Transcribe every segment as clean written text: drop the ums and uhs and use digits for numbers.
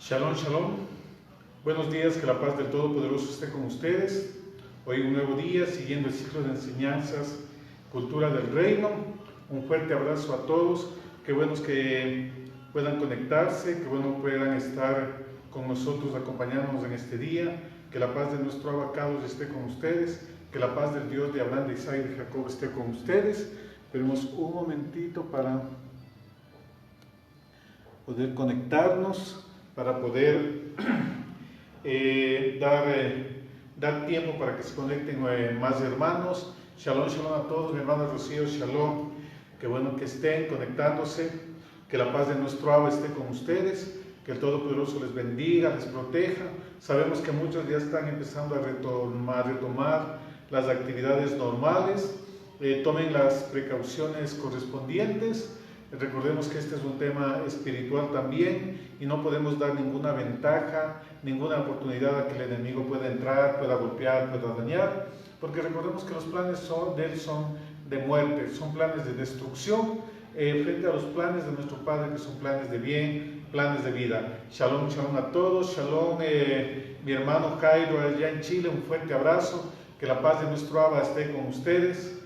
Shalom, shalom. Buenos días, que la paz del Todopoderoso esté con ustedes. Hoy un nuevo día, siguiendo el ciclo de enseñanzas, cultura del reino. Un fuerte abrazo a todos. Qué buenos que puedan conectarse, qué bueno puedan estar con nosotros, acompañándonos en este día. Que la paz de nuestro abacados esté con ustedes. Que la paz del Dios de Abraham, de Isaac y de Jacob esté con ustedes. Esperemos un momentito para poder conectarnos, para poder dar tiempo para que se conecten más hermanos. Shalom, shalom a todos, mi hermana Rocío, shalom. Qué bueno que estén conectándose, que la paz de nuestro Abba esté con ustedes, que el Todopoderoso les bendiga, les proteja. Sabemos que muchos ya están empezando a retomar las actividades normales. Tomen las precauciones correspondientes. Recordemos que este es un tema espiritual también y no podemos dar ninguna ventaja, ninguna oportunidad a que el enemigo pueda entrar, pueda golpear, pueda dañar, porque recordemos que los planes de él son de muerte, son planes de destrucción frente a los planes de nuestro Padre, que son planes de bien, planes de vida. Shalom, shalom a todos, shalom mi hermano Jairo allá en Chile, un fuerte abrazo, que la paz de nuestro Abba esté con ustedes.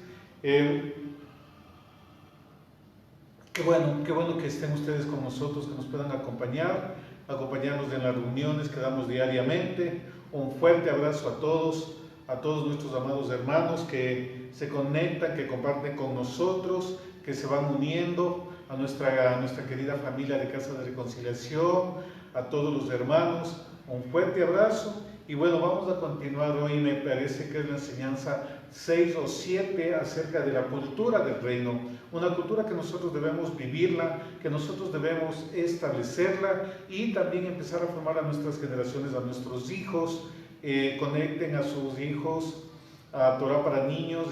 Qué bueno que estén ustedes con nosotros, que nos puedan acompañarnos en las reuniones que damos diariamente. Un fuerte abrazo a todos nuestros amados hermanos que se conectan, que comparten con nosotros, que se van uniendo a nuestra querida familia de Casa de Reconciliación, a todos los hermanos. Un fuerte abrazo. Y bueno, vamos a continuar hoy, me parece que es la enseñanza 6 o 7 acerca de la cultura del reino, una cultura que nosotros debemos vivirla, que nosotros debemos establecerla y también empezar a formar a nuestras generaciones, a nuestros hijos, conecten a sus hijos a Torah para niños.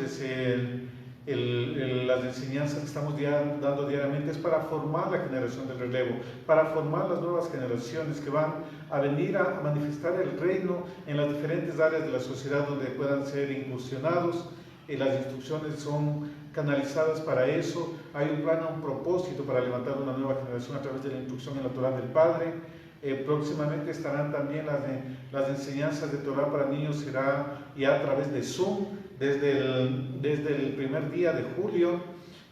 Las enseñanzas que estamos dando diariamente es para formar la generación del relevo, para formar las nuevas generaciones que van a venir a manifestar el reino en las diferentes áreas de la sociedad donde puedan ser incursionados. Las instrucciones son canalizadas para eso. Hay un plan, un propósito para levantar una nueva generación a través de la instrucción en la Torah del Padre. Próximamente estarán también las enseñanzas de Torah para niños, será ya a través de Zoom, desde el primer día de julio,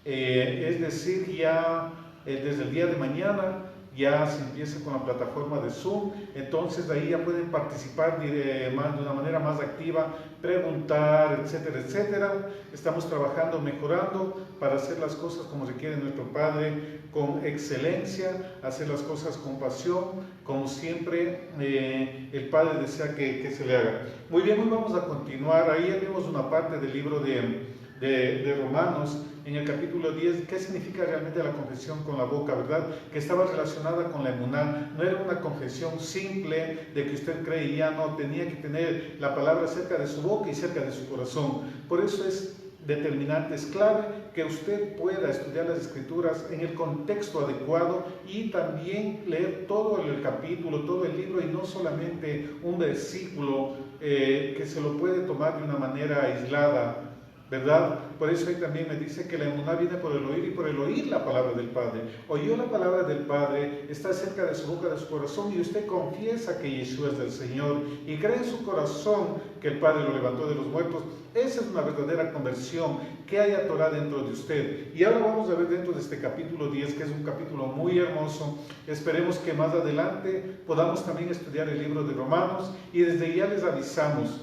es decir, ya desde el día de mañana ya se empieza con la plataforma de Zoom. Entonces ahí ya pueden participar de una manera más activa, preguntar, etcétera, etcétera. Estamos trabajando, mejorando para hacer las cosas como requiere nuestro Padre, con excelencia, hacer las cosas con pasión, como siempre el Padre desea que se le haga. Muy bien, hoy vamos a continuar. Ahí vimos una parte del libro de Romanos, en el capítulo 10, qué significa realmente la confesión con la boca, ¿verdad? Que estaba relacionada con la emuná. No era una confesión simple de que usted cree y ya no, tenía que tener la palabra cerca de su boca y cerca de su corazón. Por eso es determinante, es clave que usted pueda estudiar las escrituras en el contexto adecuado y también leer todo el capítulo, todo el libro y no solamente un versículo que se lo puede tomar de una manera aislada, ¿verdad? Por eso ahí también me dice que la emuná viene por el oír y por el oír la palabra del Padre. Oyó la palabra del Padre, está cerca de su boca, de su corazón, y usted confiesa que Yeshua es del Señor y cree en su corazón que el Padre lo levantó de los muertos. Esa es una verdadera conversión, que haya Torah dentro de usted. Y ahora vamos a ver dentro de este capítulo 10, que es un capítulo muy hermoso. Esperemos que más adelante podamos también estudiar el libro de Romanos, y desde ya les avisamos.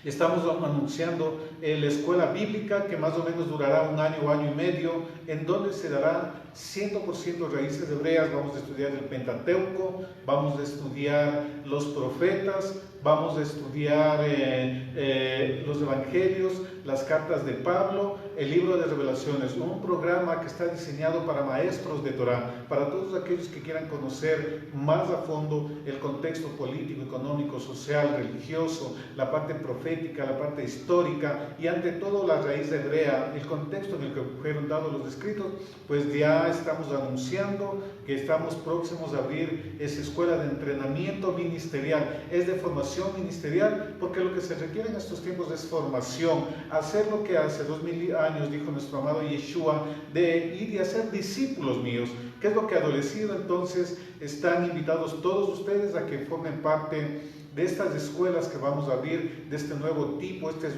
Estamos anunciando la escuela bíblica, que más o menos durará un año, año y medio, en donde se dará 100% raíces hebreas. Vamos a estudiar el Pentateuco, vamos a estudiar los profetas, vamos a estudiar los evangelios, las cartas de Pablo, el libro de Revelaciones, un programa que está diseñado para maestros de Torah, para todos aquellos que quieran conocer más a fondo el contexto político, económico, social, religioso, la parte profética, la parte histórica y ante todo la raíz hebrea, el contexto en el que fueron dados los escritos. Pues ya estamos anunciando que estamos próximos a abrir esa escuela de entrenamiento ministerial, es de formación ministerial, porque lo que se requiere en estos tiempos es formación, hacer lo que hace 2000 años años, dijo nuestro amado Yeshua, de ir y hacer discípulos míos. ¿Qué es lo que ha adolecido? Entonces están invitados todos ustedes a que formen parte de estas escuelas que vamos a abrir, de este nuevo tipo. Esta es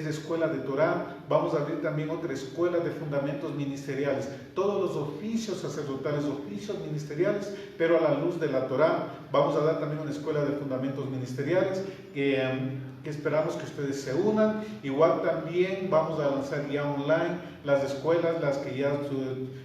escuela de Torah. Vamos a abrir también otra escuela de fundamentos ministeriales, todos los oficios sacerdotales, oficios ministeriales, pero a la luz de la Torah. Vamos a dar también una escuela de fundamentos ministeriales que esperamos que ustedes se unan. Igual también vamos a lanzar ya online las escuelas, las que ya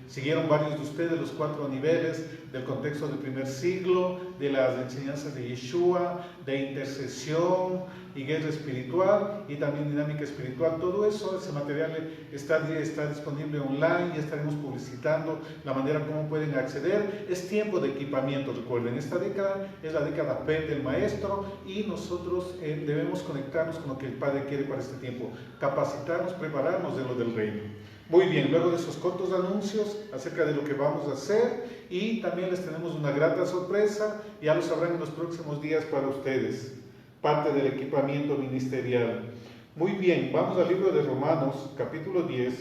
siguieron varios de ustedes, los 4 niveles del contexto del primer siglo, de las enseñanzas de Yeshua, de intercesión y guerra espiritual, y también dinámica espiritual. Todo eso, ese material está disponible online. Ya estaremos publicitando la manera como pueden acceder. Es tiempo de equipamiento, recuerden, esta década es la década P del maestro, y nosotros debemos conectarnos con lo que el Padre quiere para este tiempo, capacitarnos, prepararnos de lo del reino. Muy bien, luego de esos cortos anuncios acerca de lo que vamos a hacer, y también les tenemos una grata sorpresa, ya lo sabrán en los próximos días para ustedes, parte del equipamiento ministerial. Muy bien, vamos al libro de Romanos, capítulo 10,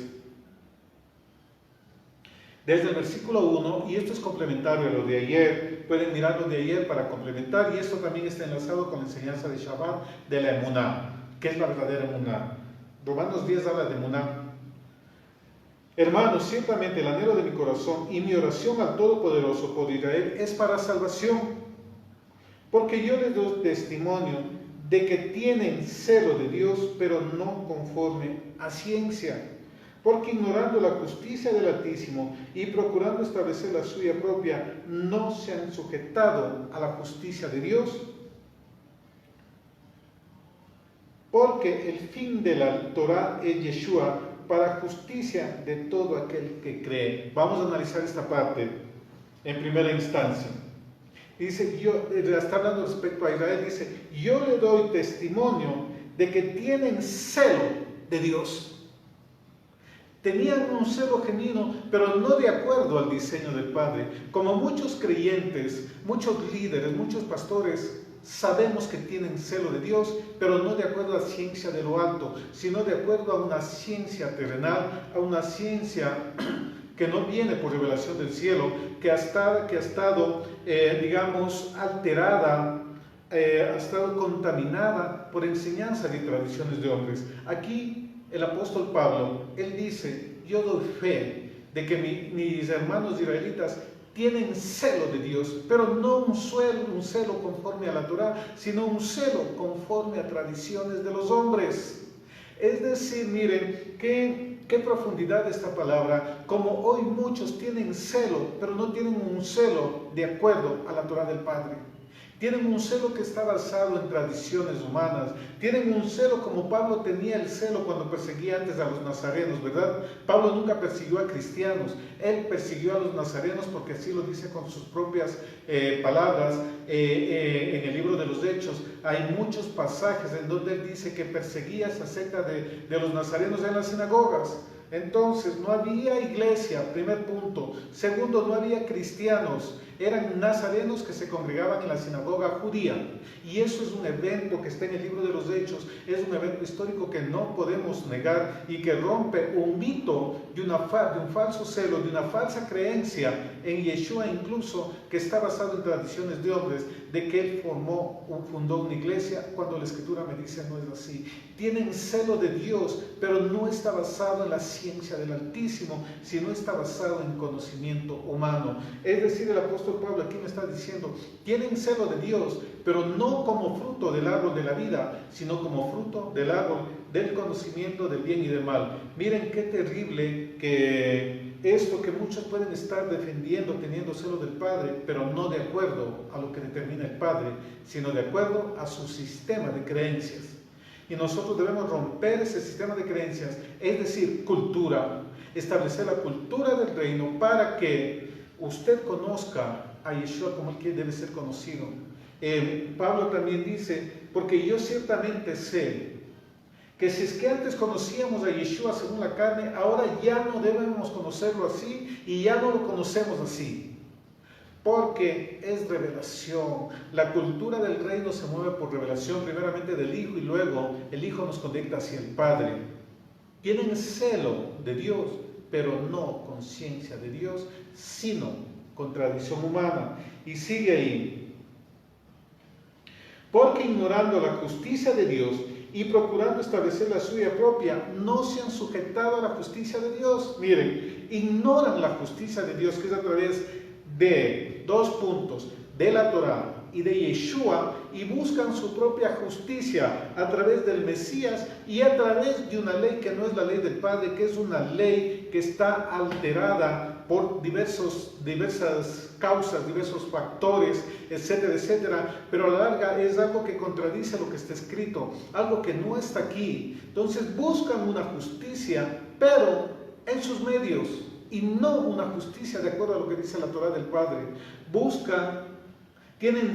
desde el versículo 1, y esto es complementario a lo de ayer. Pueden mirar lo de ayer para complementar, y esto también está enlazado con la enseñanza de Shabbat de la Emuná. ¿Qué es la verdadera Emuná? Romanos 10 habla de Emuná. Hermanos, ciertamente el anhelo de mi corazón y mi oración al Todopoderoso por Israel es para salvación, porque yo les doy testimonio de que tienen celo de Dios, pero no conforme a ciencia, porque ignorando la justicia del Altísimo y procurando establecer la suya propia, no se han sujetado a la justicia de Dios, porque el fin de la Torah es Yeshua, para justicia de todo aquel que cree. Vamos a analizar esta parte en primera instancia. Dice, está hablando respecto a Israel, dice, yo le doy testimonio de que tienen celo de Dios. Tenían un celo genuino, pero no de acuerdo al diseño del Padre. Como muchos creyentes, muchos líderes, muchos pastores, sabemos que tienen celo de Dios, pero no de acuerdo a la ciencia de lo alto, sino de acuerdo a una ciencia terrenal, a una ciencia que no viene por revelación del cielo, que ha estado digamos, alterada, ha estado contaminada por enseñanzas y tradiciones de hombres. Aquí el apóstol Pablo, él dice, yo doy fe de que mis hermanos israelitas tienen celo de Dios, pero no un celo conforme a la Torah, sino un celo conforme a tradiciones de los hombres. Es decir, miren, qué profundidad de esta palabra, como hoy muchos tienen celo, pero no tienen un celo de acuerdo a la Torah del Padre. Tienen un celo que está basado en tradiciones humanas. Tienen un celo como Pablo tenía el celo cuando perseguía antes a los nazarenos, ¿verdad? Pablo nunca persiguió a cristianos. Él persiguió a los nazarenos porque así lo dice con sus propias palabras. En el libro de los Hechos hay muchos pasajes en donde él dice que perseguía esa secta de los nazarenos en las sinagogas. Entonces no había iglesia, primer punto. Segundo, no había cristianos. Eran nazarenos que se congregaban en la sinagoga judía. Y eso es un evento que está en el libro de los Hechos. Es un evento histórico que no podemos negar y que rompe un mito de un falso celo, de una falsa creencia en Yeshua, incluso que está basado en tradiciones de hombres, de que él fundó una iglesia, cuando la Escritura me dice no es así. Tienen celo de Dios, pero no está basado en la ciencia del Altísimo, sino está basado en conocimiento humano. Es decir, el apóstol Pablo aquí me está diciendo, tienen celo de Dios, pero no como fruto del árbol de la vida, sino como fruto del árbol del conocimiento del bien y del mal. Miren qué terrible que esto que muchos pueden estar defendiendo, teniendo celo del Padre, pero no de acuerdo a lo que determina el Padre, sino de acuerdo a su sistema de creencias. Y nosotros debemos romper ese sistema de creencias, es decir, cultura, establecer la cultura del reino para que usted conozca a Yeshua como el que debe ser conocido. Pablo también dice, porque yo ciertamente sé que si es que antes conocíamos a Yeshua según la carne, ahora ya no debemos conocerlo así y ya no lo conocemos así. porque es revelación. La cultura del reino se mueve por revelación, primeramente del Hijo, y luego el Hijo nos conecta hacia el Padre. Tienen celo de Dios, pero no conciencia de Dios, sino contradicción humana. Y sigue ahí. Porque ignorando la justicia de Dios y procurando establecer la suya propia, no se han sujetado a la justicia de Dios. Miren, ignoran la justicia de Dios, que es a través de dos puntos, de la Torá y de Yeshua, y buscan su propia justicia a través del Mesías y a través de una ley que no es la ley del Padre, que es una ley que está alterada por diversas causas, diversos factores, etcétera, etcétera, pero a la larga es algo que contradice lo que está escrito, algo que no está aquí. Entonces buscan una justicia, pero en sus medios, y no una justicia de acuerdo a lo que dice la Torá del Padre. Tienen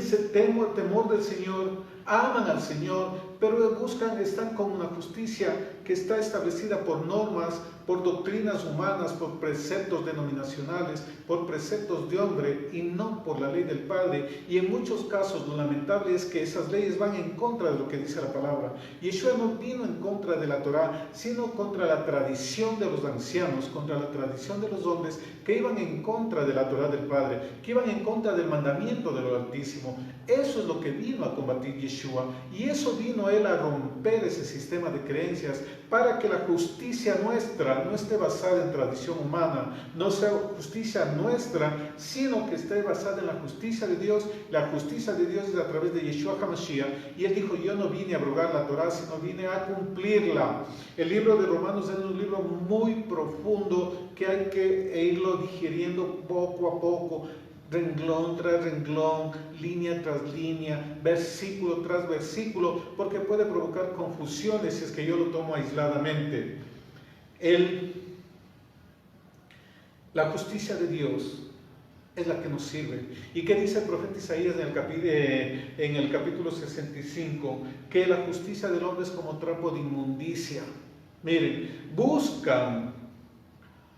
temor del Señor, aman al Señor, pero están con una justicia que está establecida por normas, por doctrinas humanas, por preceptos denominacionales, por preceptos de hombre y no por la ley del Padre. Y en muchos casos lo lamentable es que esas leyes van en contra de lo que dice la palabra. Yeshua no vino en contra de la Torá, sino contra la tradición de los ancianos, contra la tradición de los hombres que iban en contra de la Torá del Padre, que iban en contra del mandamiento de lo Altísimo. Eso es lo que vino a combatir Yeshua, y eso vino él a romper ese sistema de creencias para que la justicia nuestra no esté basada en tradición humana, no sea justicia nuestra, sino que esté basada en la justicia de Dios. La justicia de Dios es a través de Yeshua HaMashiach, y él dijo: yo no vine a abrogar la Torá, sino vine a cumplirla. El libro de Romanos es un libro muy profundo que hay que irlo digiriendo poco a poco, renglón tras renglón, línea tras línea, versículo tras versículo, porque puede provocar confusiones si es que yo lo tomo aisladamente. La justicia de Dios es la que nos sirve. ¿Y qué dice el profeta Isaías en el capítulo 65? Que la justicia del hombre es como trapo de inmundicia. Miren, buscan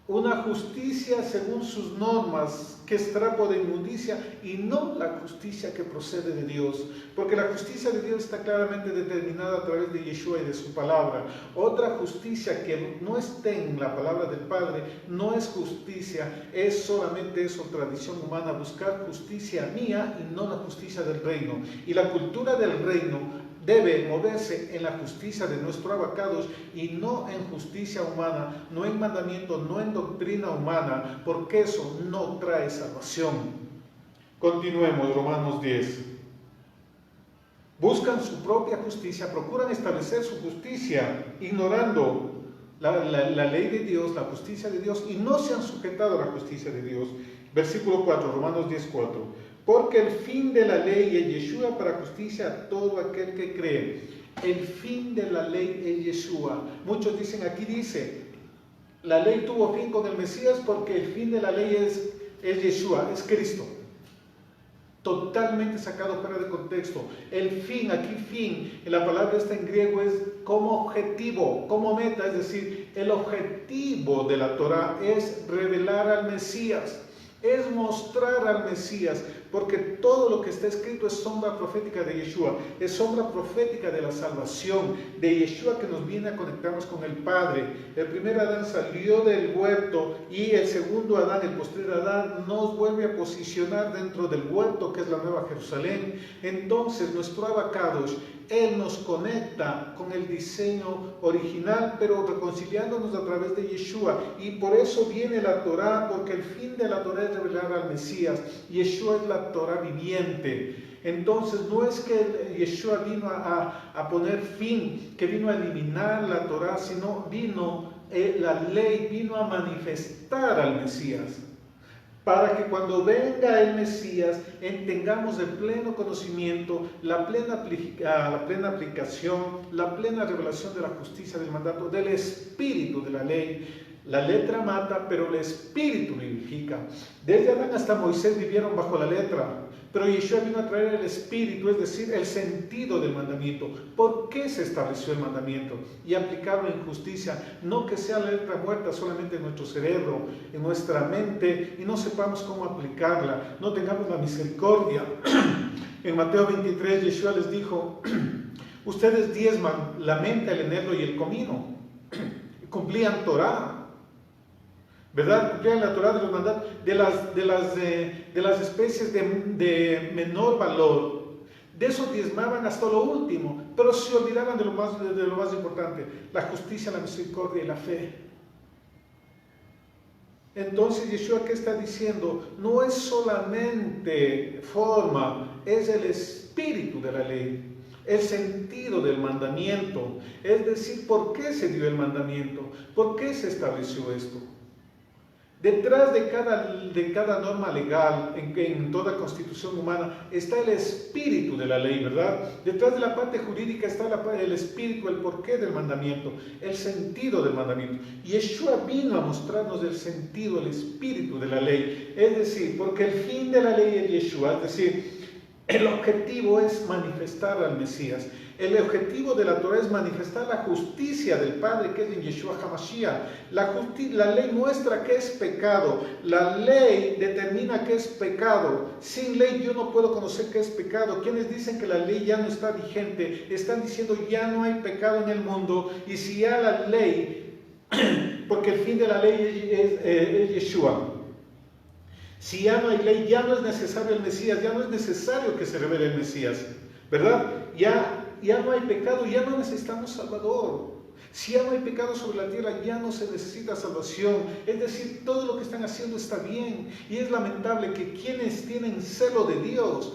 una justicia según sus normas, que es trapo de inmundicia, y no la justicia que procede de Dios, porque la justicia de Dios está claramente determinada a través de Yeshua y de su palabra. Otra justicia que no esté en la palabra del Padre no es justicia, es solamente eso, tradición humana, buscar justicia mía y no la justicia del reino. Y la cultura del reino debe moverse en la justicia de nuestro Abacados y no en justicia humana, no en mandamiento, no en doctrina humana, porque eso no trae salvación. Continuemos, Romanos 10. Buscan su propia justicia, procuran establecer su justicia, ignorando la ley de Dios, la justicia de Dios, y no se han sujetado a la justicia de Dios. Versículo 4, Romanos 10, 4. Porque el fin de la ley es Yeshua para justicia a todo aquel que cree. El fin de la ley es Yeshua. Muchos dicen, aquí dice, la ley tuvo fin con el Mesías porque el fin de la ley es Yeshua, es Cristo. Totalmente sacado fuera de contexto. El fin, aquí fin, la palabra está en griego, es como objetivo, como meta, es decir, el objetivo de la Torah es revelar al Mesías, es mostrar al Mesías, porque todo lo que está escrito es sombra profética de Yeshua, es sombra profética de la salvación, de Yeshua, que nos viene a conectarnos con el Padre. El primer Adán salió del huerto y el segundo Adán, el postrer Adán, nos vuelve a posicionar dentro del huerto, que es la Nueva Jerusalén. Entonces nuestro Abacados, él nos conecta con el diseño original, pero reconciliándonos a través de Yeshua. Y por eso viene la Torá, porque el fin de la Torá es revelar al Mesías. Yeshua es la Torá viviente. Entonces no es que Yeshua vino a poner fin, que vino a eliminar la Torá, sino la ley vino a manifestar al Mesías, para que cuando venga el Mesías tengamos el pleno conocimiento, la plena aplicación, la plena revelación de la justicia, del mandato, del espíritu de la ley. La letra mata, pero el espíritu vivifica. Desde Adán hasta Moisés vivieron bajo la letra, pero Yeshua vino a traer el espíritu, es decir, el sentido del mandamiento. ¿Por qué se estableció el mandamiento? Y aplicarlo en justicia, no que sea la letra muerta solamente en nuestro cerebro, en nuestra mente, y no sepamos cómo aplicarla, no tengamos la misericordia. En Mateo 23, Yeshua les dijo, ustedes diezman la menta, el enebro y el comino, cumplían Torah, ¿verdad? Cumplían la Torah de los mandatos, de las especies de menor valor. De eso diezmaban hasta lo último, pero se olvidaban de lo más importante, la justicia, la misericordia y la fe. Entonces Yeshua, ¿qué está diciendo? No es solamente forma, es el espíritu de la ley, el sentido del mandamiento. Es decir, ¿por qué se dio el mandamiento? ¿Por qué se estableció esto? Detrás de cada norma legal, en toda constitución humana, está el espíritu de la ley, ¿verdad? Detrás de la parte jurídica está el espíritu, el porqué del mandamiento, el sentido del mandamiento. Y Yeshua vino a mostrarnos el sentido, el espíritu de la ley. Es decir, porque el fin de la ley es Yeshua, es decir, el objetivo es manifestar al Mesías. El objetivo de la Torah es manifestar la justicia del Padre, que es en Yeshua HaMashiach. La ley muestra que es pecado. La ley determina que es pecado. Sin ley yo no puedo conocer que es pecado. Quienes dicen que la ley ya no está vigente, están diciendo ya no hay pecado en el mundo. Y si ya la ley, porque el fin de la ley es Yeshua. Si ya no hay ley, ya no es necesario el Mesías, ya no es necesario que se revele el Mesías, ¿verdad? Ya no hay pecado, ya no necesitamos Salvador. Si ya no hay pecado sobre la tierra, ya no se necesita salvación. Es decir, todo lo que están haciendo está bien. Y es lamentable que quienes tienen celo de Dios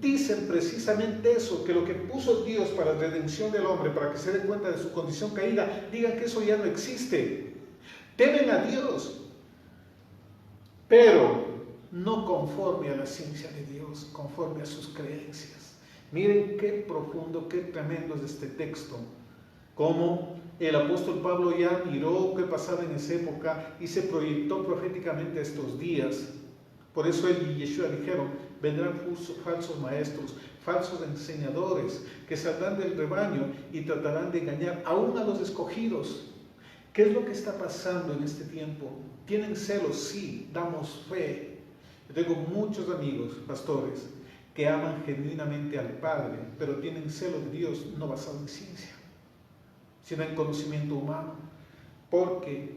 dicen precisamente eso, que lo que puso Dios para la redención del hombre, para que se dé cuenta de su condición caída, digan que eso ya no existe. Temen a Dios, pero no conforme a la ciencia de Dios, conforme a sus creencias. Miren qué profundo, qué tremendo es este texto. Cómo el apóstol Pablo ya miró qué pasaba en esa época y se proyectó proféticamente estos días. Por eso él y Yeshua dijeron, vendrán falsos maestros, falsos enseñadores, que saldrán del rebaño y tratarán de engañar aún a los escogidos. ¿Qué es lo que está pasando en este tiempo? ¿Tienen celos? Sí, damos fe. Yo tengo muchos amigos, pastores, que aman genuinamente al Padre, pero tienen celo de Dios no basado en ciencia, sino en conocimiento humano, porque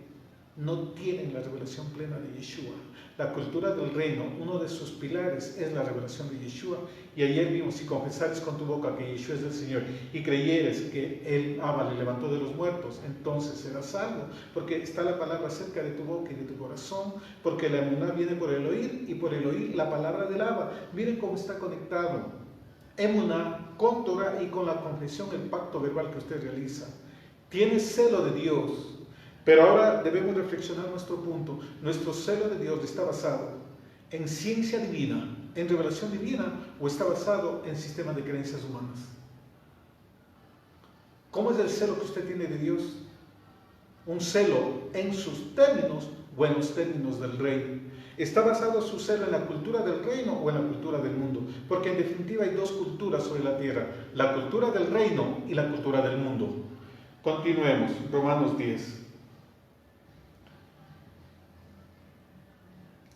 no tienen la revelación plena de Yeshua. La cultura del reino, uno de sus pilares es la revelación de Yeshua. Y ayer vimos, si confesares con tu boca que Yeshua es el Señor y creyeres que Él le levantó de los muertos, entonces serás salvo. Porque está la palabra cerca de tu boca y de tu corazón, porque la emuná viene por el oír y por el oír la palabra del Abba. Miren cómo está conectado emuná con Torah y con la confesión, el pacto verbal que usted realiza. Tiene celo de Dios. Pero ahora debemos reflexionar nuestro punto. Nuestro celo de Dios está basado en ciencia divina, en revelación divina, o está basado en sistemas de creencias humanas. ¿Cómo es el celo que usted tiene de Dios? Un celo en sus términos, buenos términos del reino. ¿Está basado su celo en la cultura del reino o en la cultura del mundo? Porque en definitiva hay dos culturas sobre la tierra, la cultura del reino y la cultura del mundo. Continuemos, Romanos 10.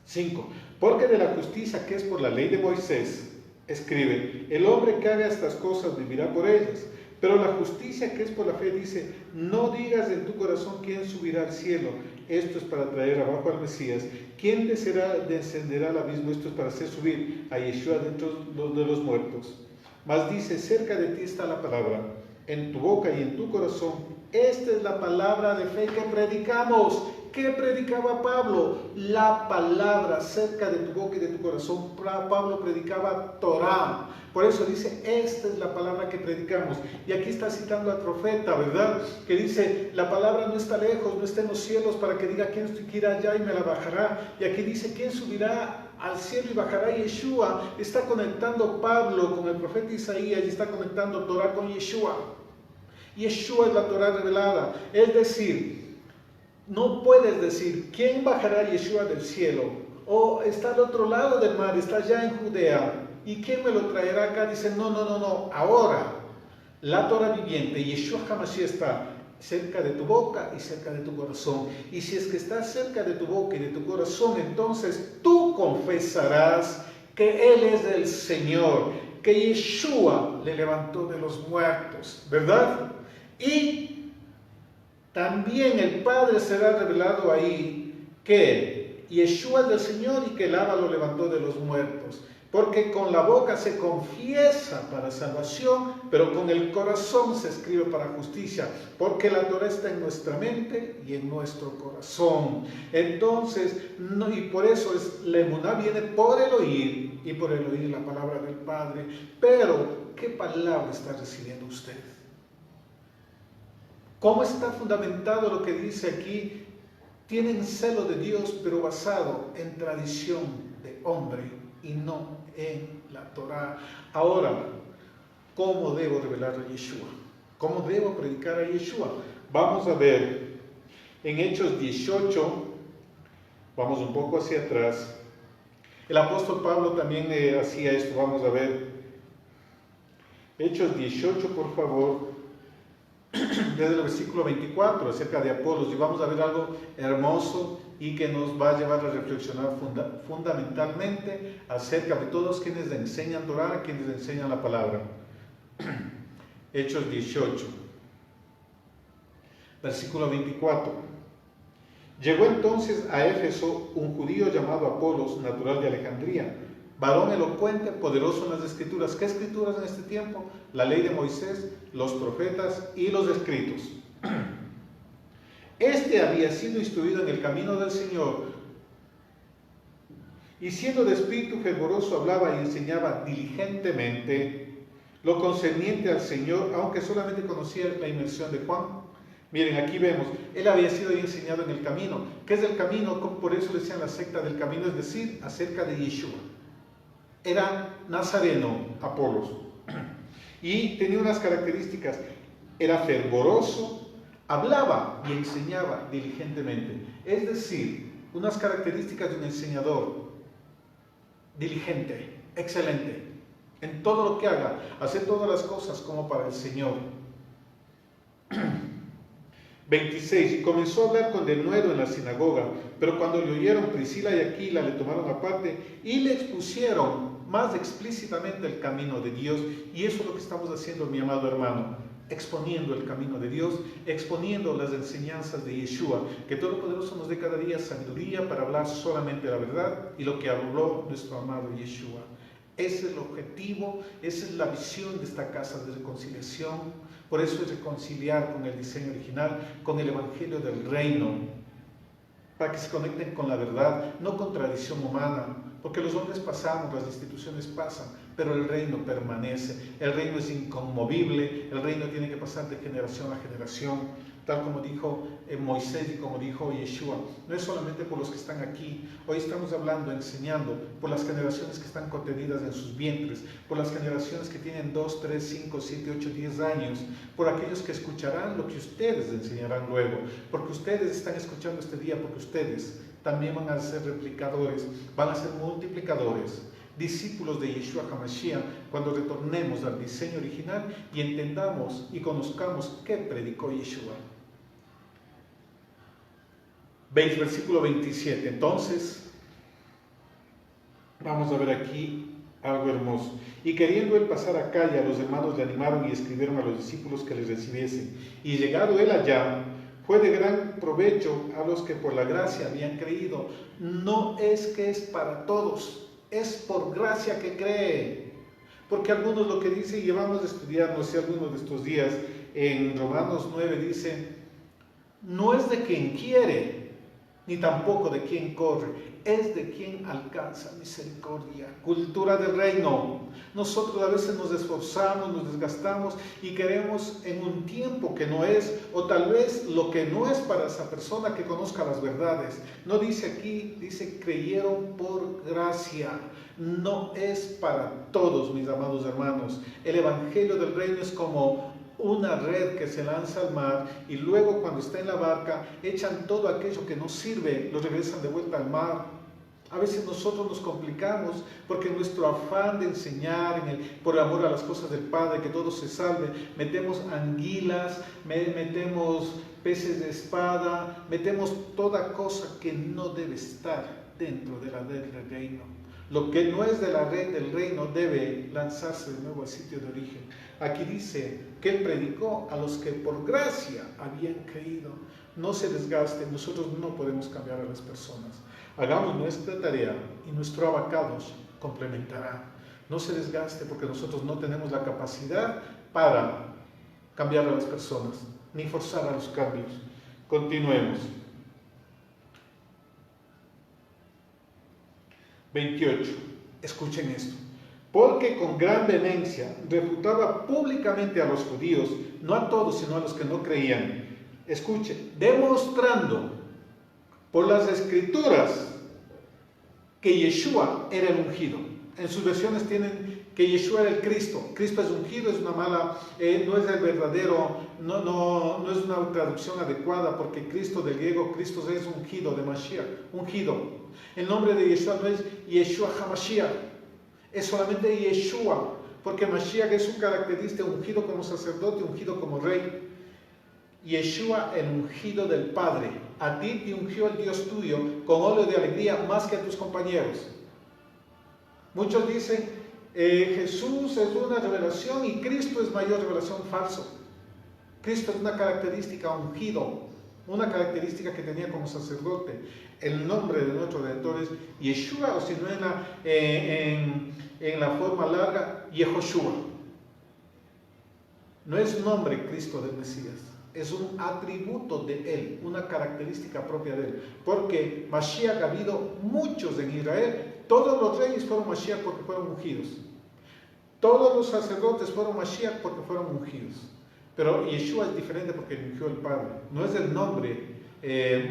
5. Porque de la justicia que es por la ley de Moisés, escribe, el hombre que haga estas cosas vivirá por ellas. Pero la justicia que es por la fe dice, no digas en tu corazón quién subirá al cielo. Esto es para traer abajo al Mesías. ¿Quién descenderá al abismo? Esto es para hacer subir a Yeshua dentro de los muertos. Mas dice, cerca de ti está la palabra, en tu boca y en tu corazón. Esta es la palabra de fe que predicamos. ¿Qué predicaba Pablo? La palabra cerca de tu boca y de tu corazón. Pablo predicaba Torah. Por eso dice, esta es la palabra que predicamos. Y aquí está citando al profeta, ¿verdad? Que dice, la palabra no está lejos, no está en los cielos para que diga, ¿quién irá allá y me la bajará? Y aquí dice, ¿quién subirá al cielo y bajará? Yeshua. Está conectando Pablo con el profeta Isaías y está conectando Torah con Yeshua. Yeshua es la Torah revelada. Es decir, no puedes decir, ¿quién bajará Yeshua del cielo? O está al otro lado del mar, está allá en Judea. ¿Y quién me lo traerá acá? Dice, no. Ahora, la Torah viviente, Yeshua HaMashiach está cerca de tu boca y cerca de tu corazón. Y si es que está cerca de tu boca y de tu corazón, entonces tú confesarás que Él es el Señor, que Yeshua le levantó de los muertos, ¿verdad? Y también el Padre será revelado ahí que Yeshua es del Señor y que el Abba lo levantó de los muertos. Porque con la boca se confiesa para salvación, pero con el corazón se escribe para justicia, porque la Torah está en nuestra mente y en nuestro corazón. Entonces, y por eso la emuná viene por el oír, y por el oír la palabra del Padre. Pero, ¿qué palabra está recibiendo usted? ¿Cómo está fundamentado lo que dice aquí? Tienen celo de Dios, pero basado en tradición de hombre y no en la Torah. Ahora, ¿cómo debo revelar a Yeshua? ¿Cómo debo predicar a Yeshua? Vamos a ver en Hechos 18, vamos un poco hacia atrás. El apóstol Pablo también hacía esto. Vamos a ver Hechos 18, por favor, desde el versículo 24, acerca de Apolos, y vamos a ver algo hermoso y que nos va a llevar a reflexionar fundamentalmente acerca de todos quienes enseñan Torah, quienes enseñan la palabra. Hechos 18, versículo 24. Llegó entonces a Éfeso un judío llamado Apolos, natural de Alejandría, varón elocuente, poderoso en las escrituras. ¿Qué escrituras en este tiempo? La ley de Moisés, los profetas y los escritos. Este había sido instruido en el camino del Señor, y siendo de espíritu fervoroso hablaba y enseñaba diligentemente lo concerniente al Señor, aunque solamente conocía la inmersión de Juan. Miren, aquí vemos, él había sido enseñado en el camino. ¿Qué es el camino? Por eso le decían la secta del camino, es decir, acerca de Yeshua. Era nazareno, Apolos, y tenía unas características. Era fervoroso, hablaba y enseñaba diligentemente. Es decir, unas características de un enseñador diligente, excelente, en todo lo que haga, hacer todas las cosas como para el Señor. 26. Y comenzó a hablar con denuedo en la sinagoga, pero cuando le oyeron Priscila y Aquila, le tomaron aparte y le expusieron más explícitamente el camino de Dios. Y eso es lo que estamos haciendo, mi amado hermano, exponiendo el camino de Dios, exponiendo las enseñanzas de Yeshua. Que Todopoderoso nos dé cada día sabiduría para hablar solamente la verdad y lo que habló nuestro amado Yeshua. Ese es el objetivo, esa es la visión de esta casa de reconciliación. Por eso es reconciliar con el diseño original, con el Evangelio del Reino, para que se conecten con la verdad, no con tradición humana, porque los hombres pasamos, las instituciones pasan, pero el reino permanece, el reino es inconmovible, el reino tiene que pasar de generación a generación, tal como dijo Moisés y como dijo Yeshua. No es solamente por los que están aquí, hoy estamos hablando, enseñando, por las generaciones que están contenidas en sus vientres, por las generaciones que tienen 2, 3, 5, 7, 8, 10 años, por aquellos que escucharán lo que ustedes enseñarán luego, porque ustedes están escuchando este día, porque ustedes también van a ser replicadores, van a ser multiplicadores, discípulos de Yeshua HaMashiach, cuando retornemos al diseño original y entendamos y conozcamos qué predicó Yeshua. Veis versículo 27. Entonces, vamos a ver aquí algo hermoso. Y queriendo él pasar a calle, los hermanos le animaron y escribieron a los discípulos que les recibiesen. Y llegado él allá, fue de gran provecho a los que por la gracia habían creído. No es que es para todos, es por gracia que cree. Porque algunos lo que dicen, y vamos a estudiar, no sé, algunos de estos días, en Romanos 9 dice, no es de quien quiere, ni tampoco de quien corre, es de quien alcanza misericordia. Cultura del reino. Nosotros a veces nos esforzamos, nos desgastamos y queremos en un tiempo que no es, o tal vez lo que no es para esa persona que conozca las verdades. No dice aquí, dice creyeron por gracia. No es para todos, mis amados hermanos. El evangelio del reino es como una red que se lanza al mar y luego cuando está en la barca echan todo aquello que no sirve, lo regresan de vuelta al mar. A veces nosotros nos complicamos porque en nuestro afán de enseñar, por amor a las cosas del Padre, que todo se salve, metemos anguilas, metemos peces de espada, metemos toda cosa que no debe estar dentro de la ley del reino. Lo que no es de la ley del reino debe lanzarse de nuevo al sitio de origen. Aquí dice que Él predicó a los que por gracia habían creído. No se desgaste, nosotros no podemos cambiar a las personas. Hagamos nuestra tarea y nuestro abacados complementará. No se desgaste porque nosotros no tenemos la capacidad para cambiar a las personas, ni forzar a los cambios. Continuemos. 28. Escuchen esto. Porque con gran vehemencia refutaba públicamente a los judíos, no a todos, sino a los que no creían. Escuchen, demostrando por las escrituras que Yeshua era el ungido. En sus versiones tienen que Yeshua era el Cristo. Cristo es ungido, es una mala, no es el verdadero, no es una traducción adecuada, porque Cristo del griego, Cristo es ungido, de Mashiach, ungido. El nombre de Yeshua no es Yeshua HaMashiach, es solamente Yeshua, porque Mashiach es su característica, ungido como sacerdote, ungido como rey. Yeshua, el ungido del Padre. A ti te ungió el Dios tuyo con óleo de alegría más que a tus compañeros. Muchos dicen, Jesús es una revelación y Cristo es mayor revelación. Falso. Cristo es una característica ungido, una característica que tenía como sacerdote. El nombre de nuestro Redentor es Yeshua, o si no en la forma larga, Yehoshua. No es nombre Cristo del Mesías. Es un atributo de Él, una característica propia de Él. Porque Mashiach ha habido muchos en Israel. Todos los reyes fueron Mashiach porque fueron ungidos. Todos los sacerdotes fueron Mashiach porque fueron ungidos. Pero Yeshua es diferente porque ungió el Padre. No es el nombre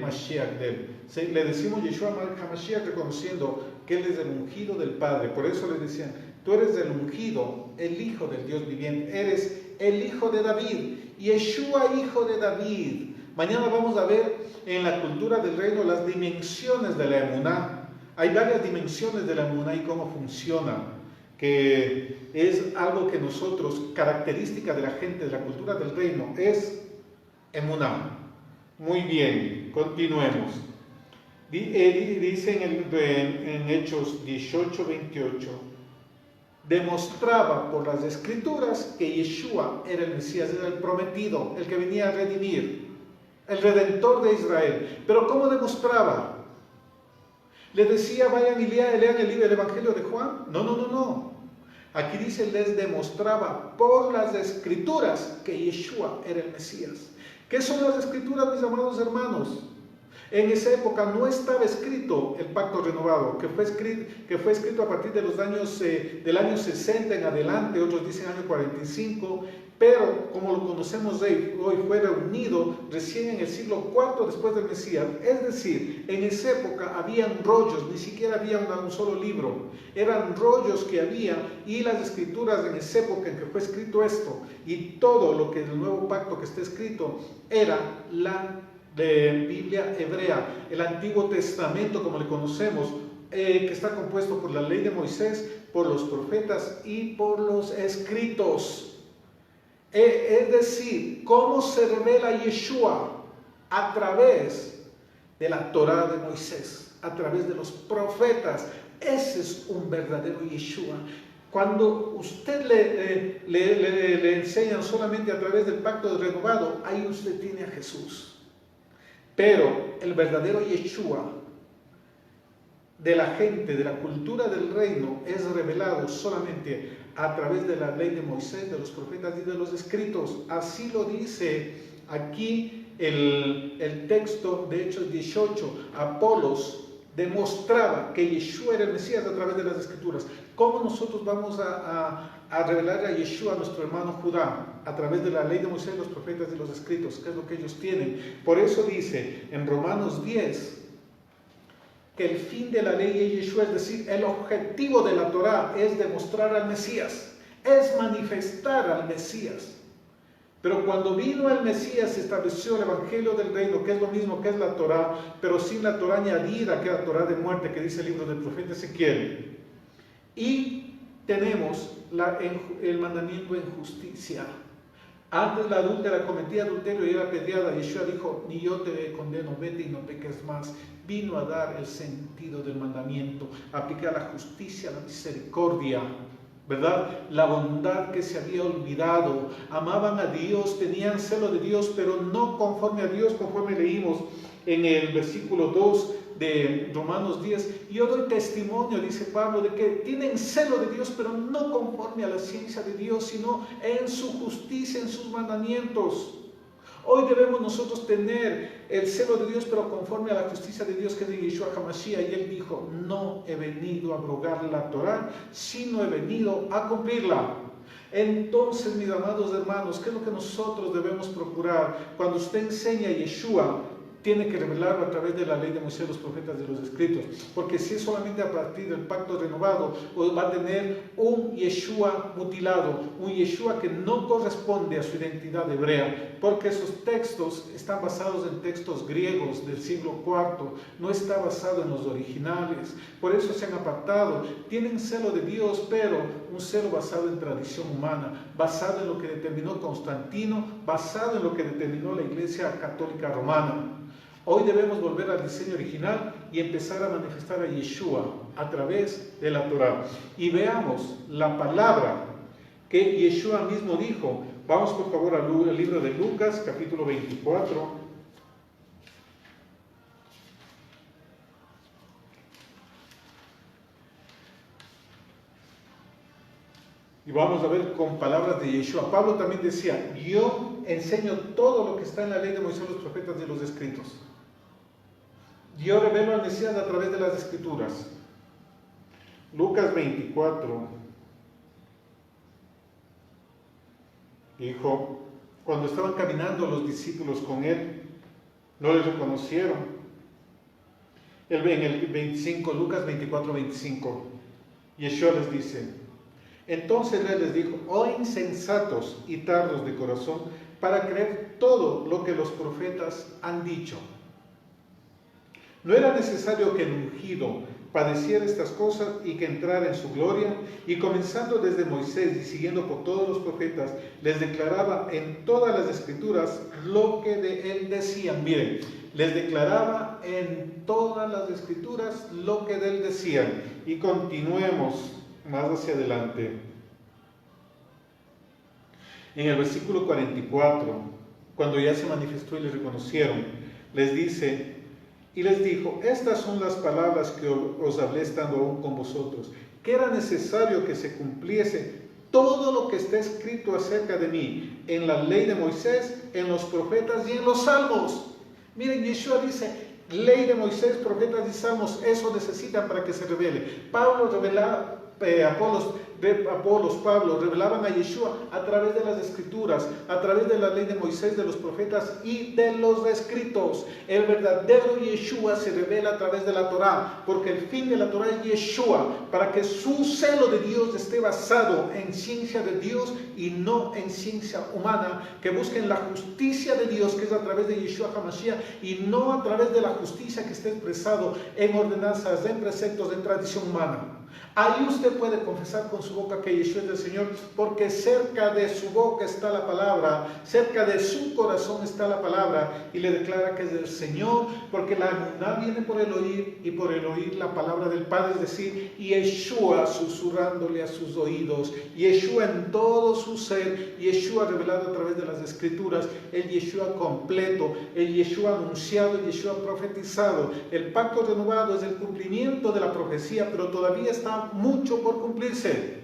Mashiach de Él. Le decimos Yeshua HaMashiach reconociendo que Él es el ungido del Padre. Por eso le decían, tú eres el ungido, el Hijo del Dios viviente. Eres el Hijo de David. Yeshua, hijo de David. Mañana vamos a ver en la cultura del reino las dimensiones de la emuná. Hay varias dimensiones de la emuná y cómo funciona, que es algo que nosotros, característica de la gente de la cultura del reino, es emuná. Muy bien, continuemos. Dice en Hechos 18:28, demostraba por las escrituras que Yeshua era el Mesías, era el prometido, el que venía a redimir, el redentor de Israel. Pero ¿cómo demostraba? ¿Le decía vayan y lean el Evangelio de Juan? No. Aquí dice, les demostraba por las escrituras que Yeshua era el Mesías. ¿Qué son las escrituras, mis amados hermanos? En esa época no estaba escrito el pacto renovado, que fue escrito a partir de los años, del año 60 en adelante, otros dicen año 45, pero como lo conocemos hoy fue reunido recién en el siglo IV después del Mesías. Es decir, en esa época habían rollos, ni siquiera había un solo libro, eran rollos que había, y las escrituras en esa época en que fue escrito esto, y todo lo que el nuevo pacto que está escrito, era la de Biblia hebrea, el Antiguo Testamento como le conocemos, que está compuesto por la ley de Moisés, por los profetas y por los escritos. Es decir, cómo se revela Yeshua a través de la Torá de Moisés, a través de los profetas. Ese es un verdadero Yeshua. Cuando usted le enseñan solamente a través del pacto renovado, ahí usted tiene a Jesús. Pero el verdadero Yeshua de la gente, de la cultura del reino, es revelado solamente a través de la ley de Moisés, de los profetas y de los escritos. Así lo dice aquí el texto de Hechos 18. Apolos demostraba que Yeshua era el Mesías a través de las escrituras. ¿Cómo nosotros vamos a revelar a Yeshua, nuestro hermano Judá? A través de la ley de Moisés, los profetas y los escritos, que es lo que ellos tienen. Por eso dice en Romanos 10 que el fin de la ley es Yeshua, es decir, el objetivo de la Torá es demostrar al Mesías, es manifestar al Mesías. Pero cuando vino el Mesías se estableció el Evangelio del Reino, que es lo mismo que es la Torá, pero sin la Torá añadida, que es la Torá de muerte, que dice el libro del profeta Ezequiel. Y tenemos el mandamiento en justicia. Antes la adúltera cometía adulterio y era apedreada. Yeshua dijo: ni yo te condeno, vete y no peques más. Vino a dar el sentido del mandamiento, aplicar la justicia, la misericordia, ¿verdad? La bondad que se había olvidado. Amaban a Dios, tenían celo de Dios, pero no conforme a Dios, conforme leímos en el versículo 2 de Romanos 10. Yo doy testimonio, dice Pablo, de que tienen celo de Dios, pero no conforme a la ciencia de Dios, sino en su justicia, en sus mandamientos. Hoy debemos nosotros tener el celo de Dios, pero conforme a la justicia de Dios, que es de Yeshua HaMashiach. Y él dijo: no he venido a abrogar la Torá, sino he venido a cumplirla. Entonces, mis amados hermanos, ¿qué es lo que nosotros debemos procurar? Cuando usted enseña a Yeshua, tiene que revelarlo a través de la ley de Moisés, los profetas, de los escritos, porque si es solamente a partir del pacto renovado, va a tener un Yeshua mutilado, un Yeshua que no corresponde a su identidad hebrea, porque esos textos están basados en textos griegos del siglo IV, no está basado en los originales. Por eso se han apartado. Tienen celo de Dios, pero un celo basado en tradición humana, basado en lo que determinó Constantino, basado en lo que determinó la Iglesia Católica Romana. Hoy debemos volver al diseño original y empezar a manifestar a Yeshua a través de la Torá. Y veamos la palabra que Yeshua mismo dijo. Vamos por favor al libro de Lucas, capítulo 24. Y vamos a ver con palabras de Yeshua. Pablo también decía: yo enseño todo lo que está en la ley de Moisés, los profetas y los escritos. Yo revelo al Mesías a través de las escrituras. Lucas 24. Dijo: cuando estaban caminando los discípulos con él, no les reconocieron. En el 25, Lucas 24, 25, Yeshua les dice: entonces él les dijo: oh insensatos y tardos de corazón, para creer todo lo que los profetas han dicho. ¿No era necesario que el ungido padeciera estas cosas y que entrara en su gloria? Y comenzando desde Moisés y siguiendo por todos los profetas, les declaraba en todas las escrituras lo que de él decían. Miren, les declaraba en todas las escrituras lo que de él decían. Y continuemos más hacia adelante. En el versículo 44, cuando ya se manifestó y les reconocieron, les dice: y les dijo: estas son las palabras que os hablé estando aún con vosotros, que era necesario que se cumpliese todo lo que está escrito acerca de mí en la ley de Moisés, en los profetas y en los salmos. Miren, Yeshua dice: ley de Moisés, profetas y salmos, eso necesitan para que se revele. Pablo revelaba, Pablo revelaban a Yeshua a través de las escrituras, a través de la ley de Moisés, de los profetas y de los escritos. El verdadero Yeshua se revela a través de la Torá, porque el fin de la Torá es Yeshua, para que su celo de Dios esté basado en ciencia de Dios y no en ciencia humana, que busquen la justicia de Dios, que es a través de Yeshua HaMashiach, y no a través de la justicia que esté expresado en ordenanzas, en preceptos, en tradición humana. Ahí usted puede confesar con su boca que Yeshua es el Señor, porque cerca de su boca está la palabra, cerca de su corazón está la palabra, y le declara que es del Señor, porque la emuná viene por el oír, y por el oír la palabra del Padre, es decir, Yeshua susurrándole a sus oídos, Yeshua en todo su ser, Yeshua revelado a través de las escrituras, el Yeshua completo, el Yeshua anunciado, el Yeshua profetizado. El pacto renovado es el cumplimiento de la profecía, pero todavía está mucho por cumplirse.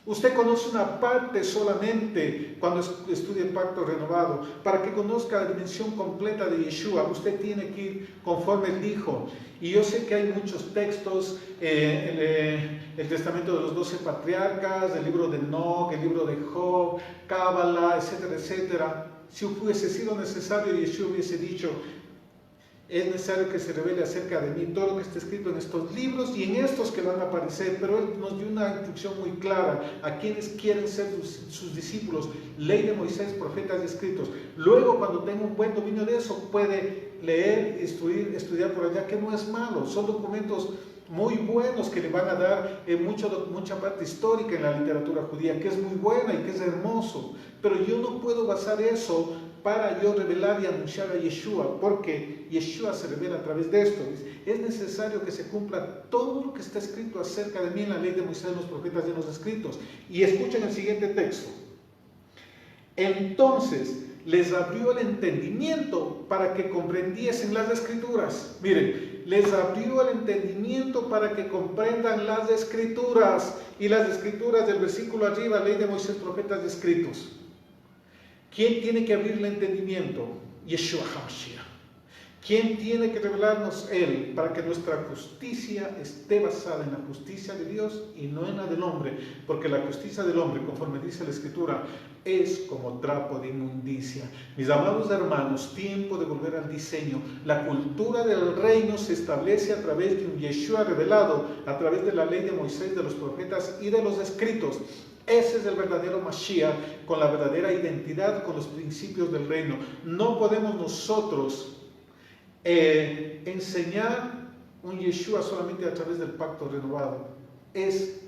Usted conoce una parte solamente cuando estudia el pacto renovado. Para que conozca la dimensión completa de Yeshua, usted tiene que ir conforme él dijo. Y yo sé que hay muchos textos, el testamento de los 12 patriarcas, el libro de Enoc, el libro de Job, Cábala, etcétera, etcétera. Si hubiese sido necesario, Yeshua hubiese dicho: es necesario que se revele acerca de mí todo lo que está escrito en estos libros y en estos que van a aparecer, pero Él nos dio una instrucción muy clara a quienes quieren ser sus discípulos, ley de Moisés, profetas y escritos. Luego, cuando tenga un buen dominio de eso, puede leer, estudiar por allá, que no es malo, son documentos muy buenos que le van a dar mucha parte histórica en la literatura judía, que es muy buena y que es hermoso, pero yo no puedo basar eso para yo revelar y anunciar a Yeshua, porque Yeshua se revela a través de esto. Es necesario que se cumpla todo lo que está escrito acerca de mí en la ley de Moisés, en los profetas y en los escritos. Y escuchen el siguiente texto. Entonces les abrió el entendimiento para que comprendiesen las escrituras. Miren, les abrió el entendimiento para que comprendan las escrituras. Y las escrituras del versículo arriba, ley de Moisés, profetas y escritos. ¿Quién tiene que abrir el entendimiento? Yeshua HaMashiach. ¿Quién tiene que revelarnos Él para que nuestra justicia esté basada en la justicia de Dios y no en la del hombre? Porque la justicia del hombre, conforme dice la Escritura, es como trapo de inmundicia. Mis amados hermanos, tiempo de volver al diseño. La cultura del reino se establece a través de un Yeshua revelado, a través de la ley de Moisés, de los profetas y de los escritos. Ese es el verdadero Mashiach, con la verdadera identidad, con los principios del reino. No podemos nosotros enseñar un Yeshua solamente a través del pacto renovado. Es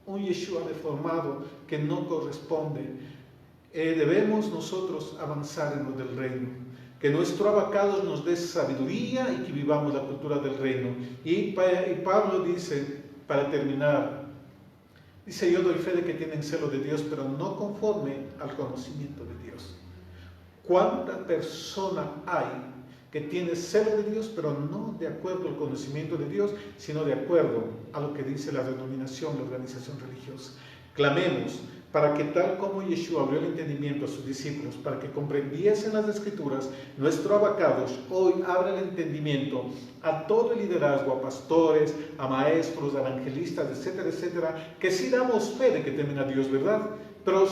un Yeshua deformado que no corresponde. Debemos nosotros avanzar en lo del reino. Que nuestro abacado nos dé sabiduría y que vivamos la cultura del reino. Y Pablo dice, para terminar, dice: yo doy fe de que tienen celo de Dios, pero no conforme al conocimiento de Dios. ¿Cuánta persona hay que tiene celo de Dios, pero no de acuerdo al conocimiento de Dios, sino de acuerdo a lo que dice la denominación, la organización religiosa? Clamemos para que, tal como Yeshua abrió el entendimiento a sus discípulos, para que comprendiesen las Escrituras, nuestro abacados hoy abre el entendimiento a todo el liderazgo, a pastores, a maestros, a evangelistas, etcétera, etcétera, que sí damos fe de que temen a Dios, ¿verdad? Pero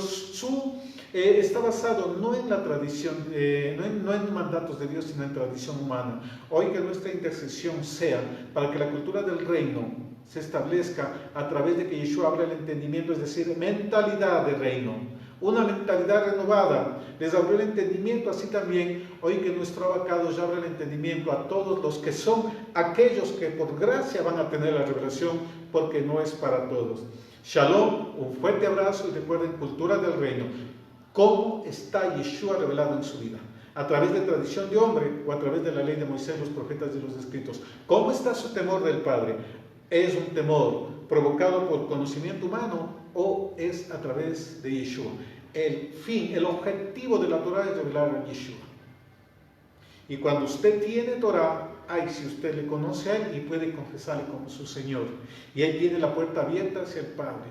está basado no en la tradición, no en mandatos de Dios, sino en tradición humana. Hoy que nuestra intercesión sea para que la cultura del reino se establezca a través de que Yeshua abra el entendimiento, es decir, mentalidad de reino, una mentalidad renovada. Les abrió el entendimiento, así también hoy que nuestro abacado ya abra el entendimiento a todos los que son aquellos que por gracia van a tener la revelación, porque no es para todos. Shalom, un fuerte abrazo y recuerden, cultura del reino. ¿Cómo está Yeshua revelado en su vida? ¿A través de tradición de hombre o a través de la ley de Moisés, los profetas y los escritos? ¿Cómo está su temor del Padre? ¿Es un temor provocado por conocimiento humano o es a través de Yeshua? El fin, el objetivo de la Torah es revelar a Yeshua. Y cuando usted tiene Torah, si usted le conoce a Él y puede confesarle como su Señor. Y Él tiene la puerta abierta hacia el Padre.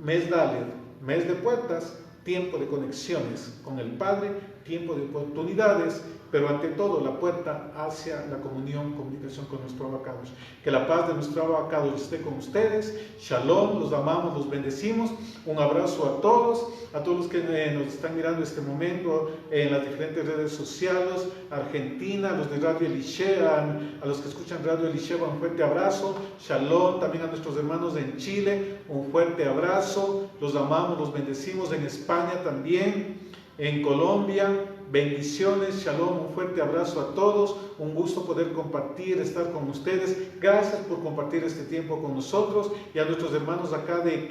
Mes Dalet, mes de puertas, tiempo de conexiones con el Padre, tiempo de oportunidades, pero ante todo la puerta hacia la comunicación con nuestro abacados. Que la paz de nuestro abacados esté con ustedes. Shalom, los amamos, los bendecimos. Un abrazo a todos los que nos están mirando en este momento en las diferentes redes sociales, Argentina, los de Radio Elisheva, a los que escuchan Radio Elisheva, un fuerte abrazo. Shalom también a nuestros hermanos en Chile, un fuerte abrazo. Los amamos, los bendecimos. En España también, en Colombia, bendiciones, shalom, un fuerte abrazo a todos, un gusto poder compartir, estar con ustedes. Gracias por compartir este tiempo con nosotros, y a nuestros hermanos acá de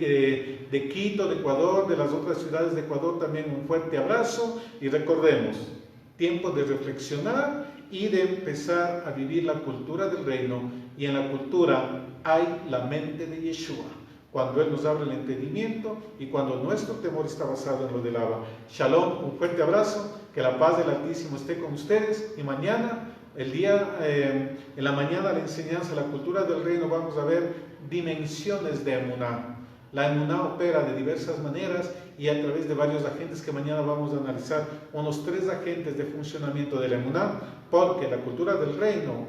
Quito, de Ecuador, de las otras ciudades de Ecuador también un fuerte abrazo. Y recordemos, tiempo de reflexionar y de empezar a vivir la cultura del reino, y en la cultura hay la mente de Yeshua. Cuando Él nos abre el entendimiento y cuando nuestro temor está basado en lo del Abba. Shalom, un fuerte abrazo, que la paz del Altísimo esté con ustedes. Y mañana, en la mañana, la enseñanza, la cultura del reino, vamos a ver dimensiones de Emuná. La Emuná opera de diversas maneras y a través de varios agentes que mañana vamos a analizar, unos 3 agentes de funcionamiento de la Emuná, porque la cultura del reino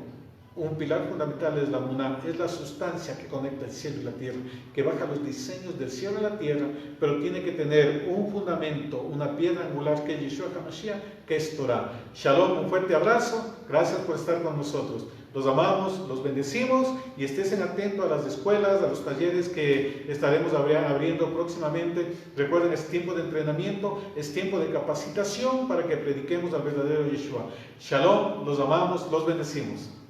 Un pilar fundamental es la Muná, es la sustancia que conecta el cielo y la tierra, que baja los diseños del cielo y la tierra, pero tiene que tener un fundamento, una piedra angular que es Yeshua HaMashiach, que es Torah. Shalom, un fuerte abrazo, gracias por estar con nosotros. Los amamos, los bendecimos y estén atentos a las escuelas, a los talleres que estaremos abriendo próximamente. Recuerden, es tiempo de entrenamiento, es tiempo de capacitación para que prediquemos al verdadero Yeshua. Shalom, los amamos, los bendecimos.